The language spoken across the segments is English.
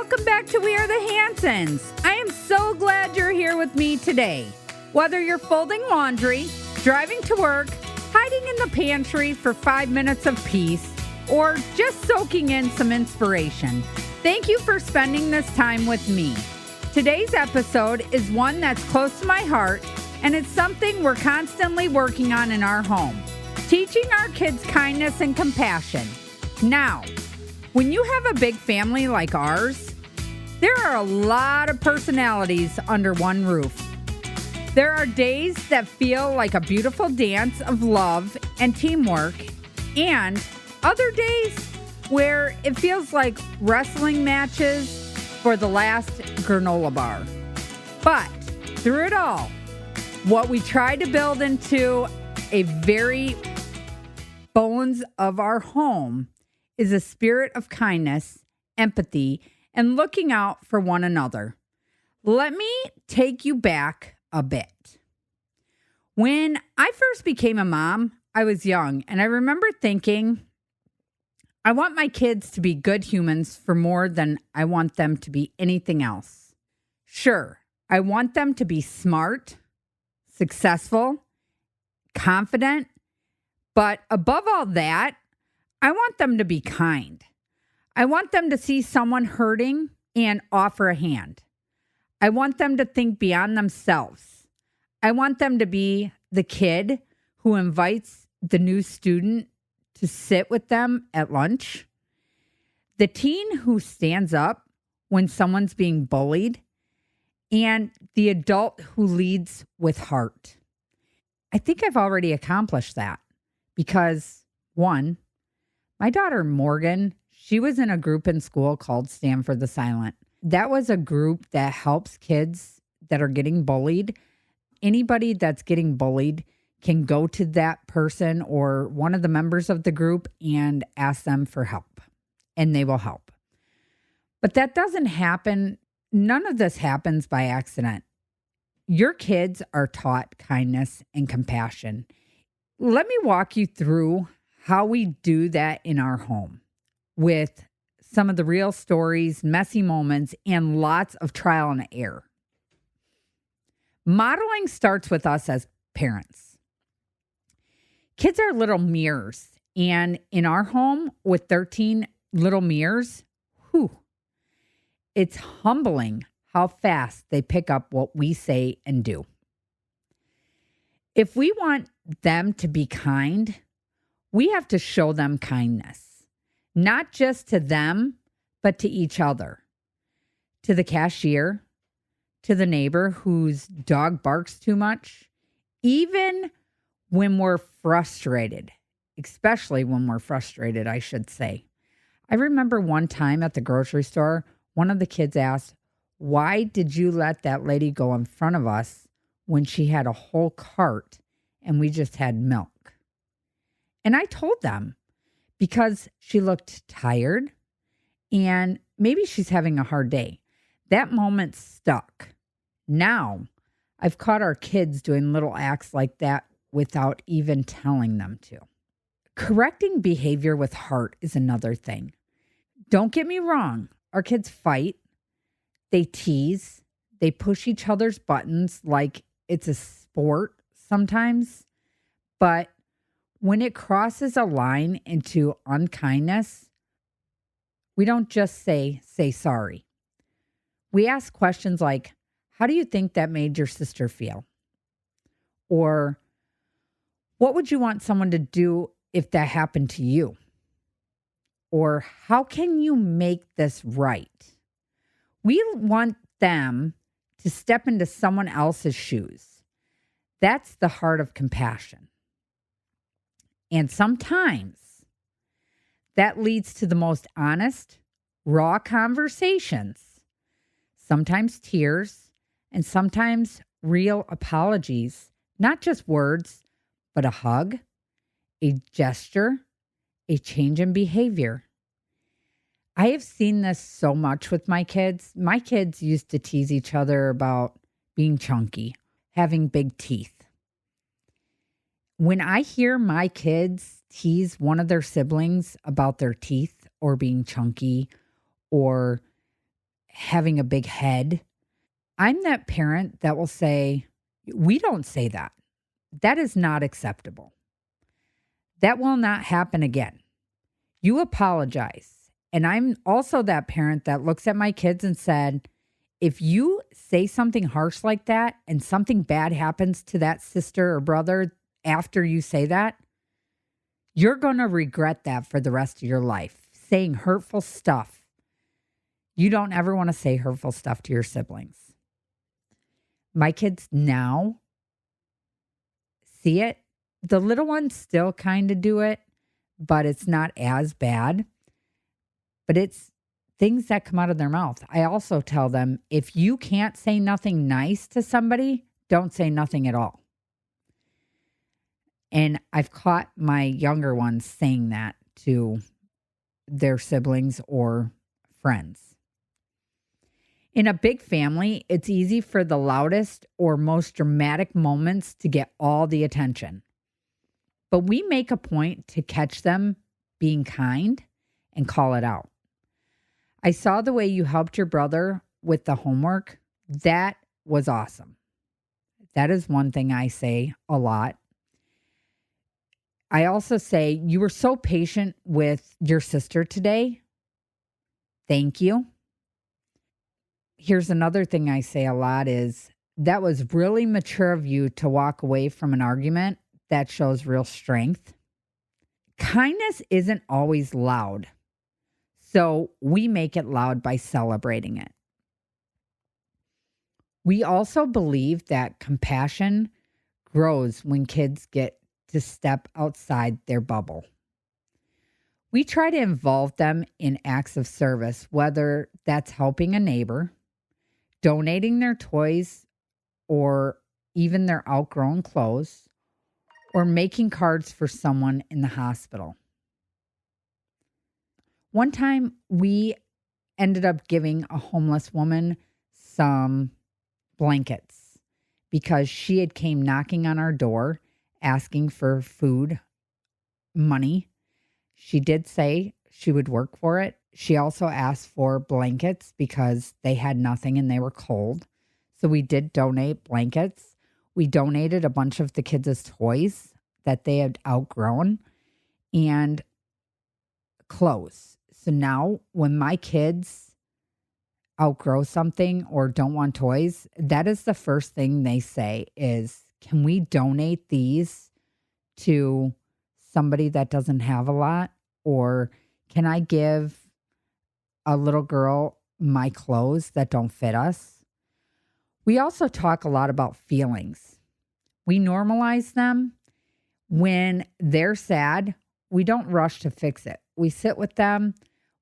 Welcome back to We Are the Hansons. I am so glad you're here with me today. Whether you're folding laundry, driving to work, hiding in the pantry for 5 minutes of peace, or just soaking in some inspiration, thank you for spending this time with me. Today's episode is one that's close to my heart, and it's something we're constantly working on in our home. Teaching our kids kindness and compassion. Now, when you have a big family like ours, there are a lot of personalities under one roof. There are days that feel like a beautiful dance of love and teamwork, and other days where it feels like wrestling matches for the last granola bar. But through it all, what we try to build into a very bones of our home is a spirit of kindness, empathy, and looking out for one another. Let me take you back a bit. When I first became a mom, I was young, and I remember thinking, I want my kids to be good humans for more than I want them to be anything else. Sure, I want them to be smart, successful, confident, but above all that, I want them to be kind. I want them to see someone hurting and offer a hand. I want them to think beyond themselves. I want them to be the kid who invites the new student to sit with them at lunch, the teen who stands up when someone's being bullied, and the adult who leads with heart. I think I've already accomplished that because, one, my daughter, Morgan, she was in a group in school called Stand for the Silent. That was a group that helps kids that are getting bullied. Anybody that's getting bullied can go to that person or one of the members of the group and ask them for help, and they will help. But that doesn't happen. None of this happens by accident. Your kids are taught kindness and compassion. Let me walk you through how we do that in our home with some of the real stories, messy moments, and lots of trial and error. Modeling starts with us as parents. Kids are little mirrors, and in our home with 13 little mirrors, it's humbling how fast they pick up what we say and do. If we want them to be kind, we have to show them kindness, not just to them, but to each other, to the cashier, to the neighbor whose dog barks too much, even when we're frustrated, especially when we're frustrated, I should say. I remember one time at the grocery store, one of the kids asked, "Why did you let that lady go in front of us when she had a whole cart and we just had milk?" And I told them because she looked tired and maybe she's having a hard day. That moment stuck. Now I've caught our kids doing little acts like that without even telling them to. Correcting behavior with heart is another thing. Don't get me wrong. Our kids fight. They tease. They push each other's buttons like it's a sport sometimes. But when it crosses a line into unkindness, we don't just say sorry. We ask questions like, how do you think that made your sister feel? Or what would you want someone to do if that happened to you? Or how can you make this right? We want them to step into someone else's shoes. That's the heart of compassion. And sometimes that leads to the most honest, raw conversations, sometimes tears, and sometimes real apologies, not just words, but a hug, a gesture, a change in behavior. I have seen this so much with my kids. My kids used to tease each other about being chunky, having big teeth. When I hear my kids tease one of their siblings about their teeth or being chunky or having a big head. I'm that parent that will say, we don't say that. That is not acceptable. That will not happen again. You apologize. And I'm also that parent that looks at my kids and said, if you say something harsh like that and something bad happens to that sister or brother after you say that, you're going to regret that for the rest of your life. Saying hurtful stuff. You don't ever want to say hurtful stuff to your siblings. My kids now see it. The little ones still kind of do it, but it's not as bad. But it's things that come out of their mouth. I also tell them, if you can't say nothing nice to somebody, don't say nothing at all. And I've caught my younger ones saying that to their siblings or friends. In a big family, it's easy for the loudest or most dramatic moments to get all the attention. But we make a point to catch them being kind and call it out. I saw the way you helped your brother with the homework. That was awesome. That is one thing I say a lot. I also say, you were so patient with your sister today. Thank you. Here's another thing I say a lot is, that was really mature of you to walk away from an argument. That shows real strength. Kindness isn't always loud. So we make it loud by celebrating it. We also believe that compassion grows when kids get to step outside their bubble. We try to involve them in acts of service, whether that's helping a neighbor, donating their toys, or even their outgrown clothes, or making cards for someone in the hospital. One time, we ended up giving a homeless woman some blankets because she had came knocking on our door asking for food, money. She did say she would work for it. She also asked for blankets because they had nothing and they were cold. So we did donate blankets. We donated a bunch of the kids' toys that they had outgrown and clothes. So now when my kids outgrow something or don't want toys, that is the first thing they say is, can we donate these to somebody that doesn't have a lot? Or can I give a little girl my clothes that don't fit us? We also talk a lot about feelings. We normalize them. When they're sad, we don't rush to fix it. We sit with them.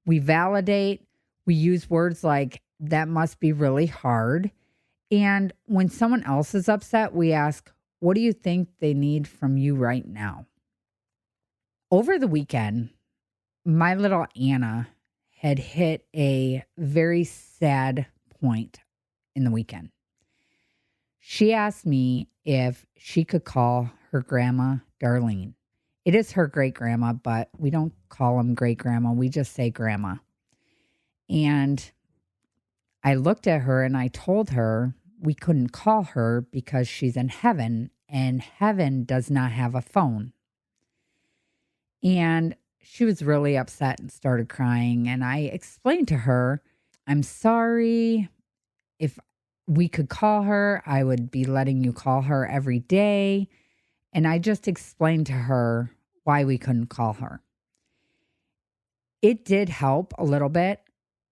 We validate. We use words like, that must be really hard. And when someone else is upset, we ask, what do you think they need from you right now? Over the weekend, my little Anna had hit a very sad point in the weekend. She asked me if she could call her grandma Darlene. It is her great grandma, but we don't call them great grandma. We just say grandma. And I looked at her and I told her we couldn't call her because she's in heaven and heaven does not have a phone. And she was really upset and started crying. And I explained to her, I'm sorry. If we could call her, I would be letting you call her every day. And I just explained to her why we couldn't call her. It did help a little bit.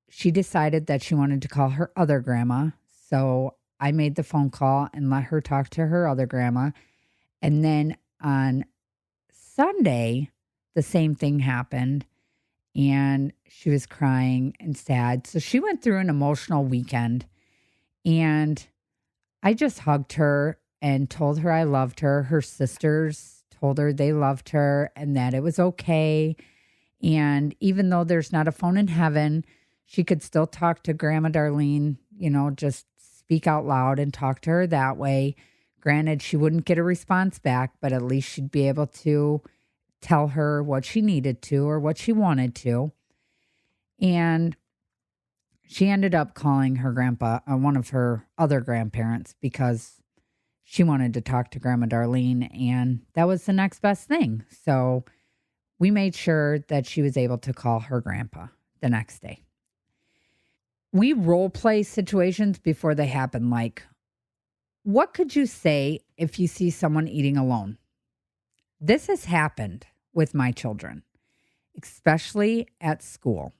She decided that she wanted to call her other grandma. So I made the phone call and let her talk to her other grandma. And then on Sunday, the same thing happened. And she was crying and sad. So she went through an emotional weekend. And I just hugged her and told her I loved her. Her sisters told her they loved her and that it was okay. And even though there's not a phone in heaven, she could still talk to Grandma Darlene, just speak out loud and talk to her that way. Granted, she wouldn't get a response back, but at least she'd be able to tell her what she needed to or what she wanted to. And she ended up calling her grandpa, one of her other grandparents, because she wanted to talk to Grandma Darlene, and that was the next best thing. So we made sure that she was able to call her grandpa the next day. We role play situations before they happen, like, what could you say if you see someone eating alone? This has happened with my children, especially at school.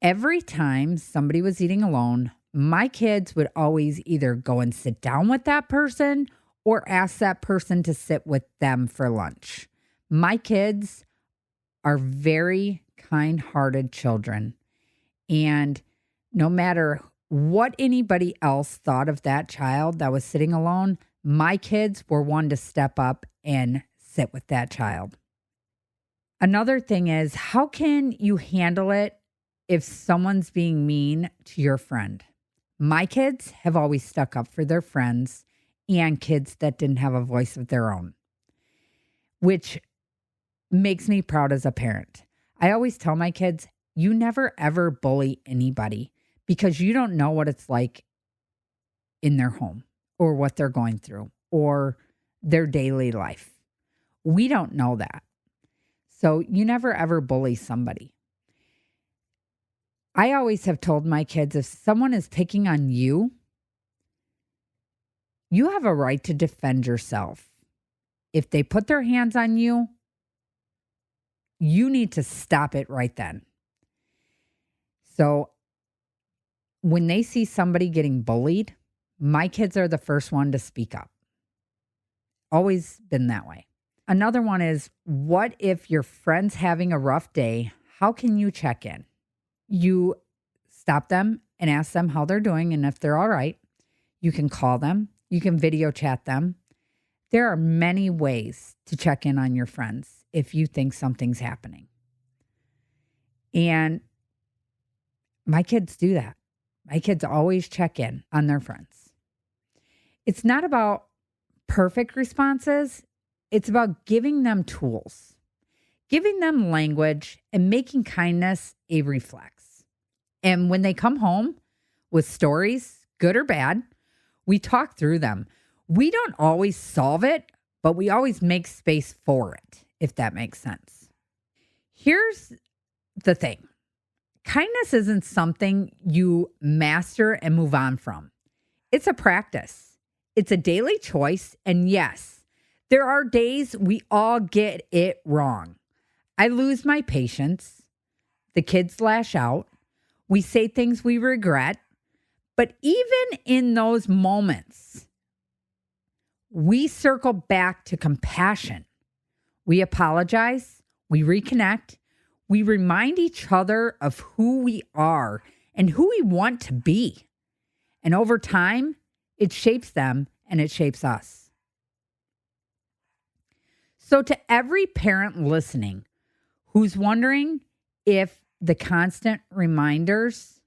Every time somebody was eating alone, my kids would always either go and sit down with that person or ask that person to sit with them for lunch. My kids are very kind-hearted children, and no matter what anybody else thought of that child that was sitting alone, my kids were one to step up and sit with that child. Another thing is, how can you handle it if someone's being mean to your friend? My kids have always stuck up for their friends and kids that didn't have a voice of their own, which makes me proud as a parent. I always tell my kids, you never ever bully anybody because you don't know what it's like in their home or what they're going through or their daily life. We don't know that. So you never ever bully somebody. I always have told my kids, if someone is picking on you, you have a right to defend yourself. If they put their hands on you, you need to stop it right then. So when they see somebody getting bullied, my kids are the first one to speak up. Always been that way. Another one is, what if your friend's having a rough day? How can you check in? You stop them and ask them how they're doing and if they're all right. You can call them. You can video chat them. There are many ways to check in on your friends if you think something's happening. And my kids do that. My kids always check in on their friends. It's not about perfect responses. It's about giving them tools, giving them language, and making kindness a reflex. And when they come home with stories, good or bad, we talk through them. We don't always solve it, but we always make space for it, if that makes sense. Here's the thing. Kindness isn't something you master and move on from. It's a practice. It's a daily choice. And yes, there are days we all get it wrong. I lose my patience. The kids lash out. We say things we regret. But even in those moments, we circle back to compassion. We apologize. We reconnect. We remind each other of who we are and who we want to be. And over time, it shapes them and it shapes us. So to every parent listening who's wondering if the constant reminders,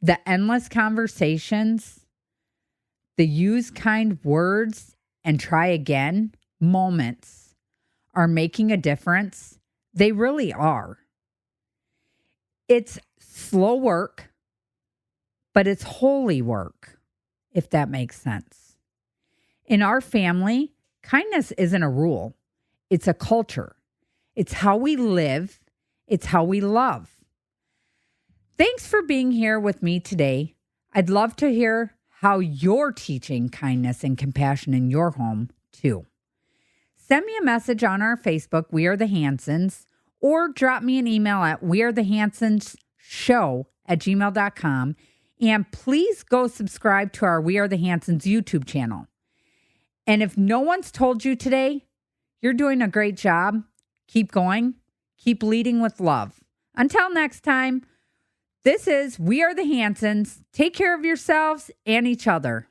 the endless conversations, the use kind words and try again moments are making a difference, they really are. It's slow work, but it's holy work, if that makes sense. In our family, kindness isn't a rule. It's a culture. It's how we live. It's how we love. Thanks for being here with me today. I'd love to hear how you're teaching kindness and compassion in your home, too. Send me a message on our Facebook, We Are the Hansons, or drop me an email at wearethehansonsshow@gmail.com. And please go subscribe to our We Are the Hansons YouTube channel. And if no one's told you today, you're doing a great job. Keep going. Keep leading with love. Until next time, this is We Are the Hansons. Take care of yourselves and each other.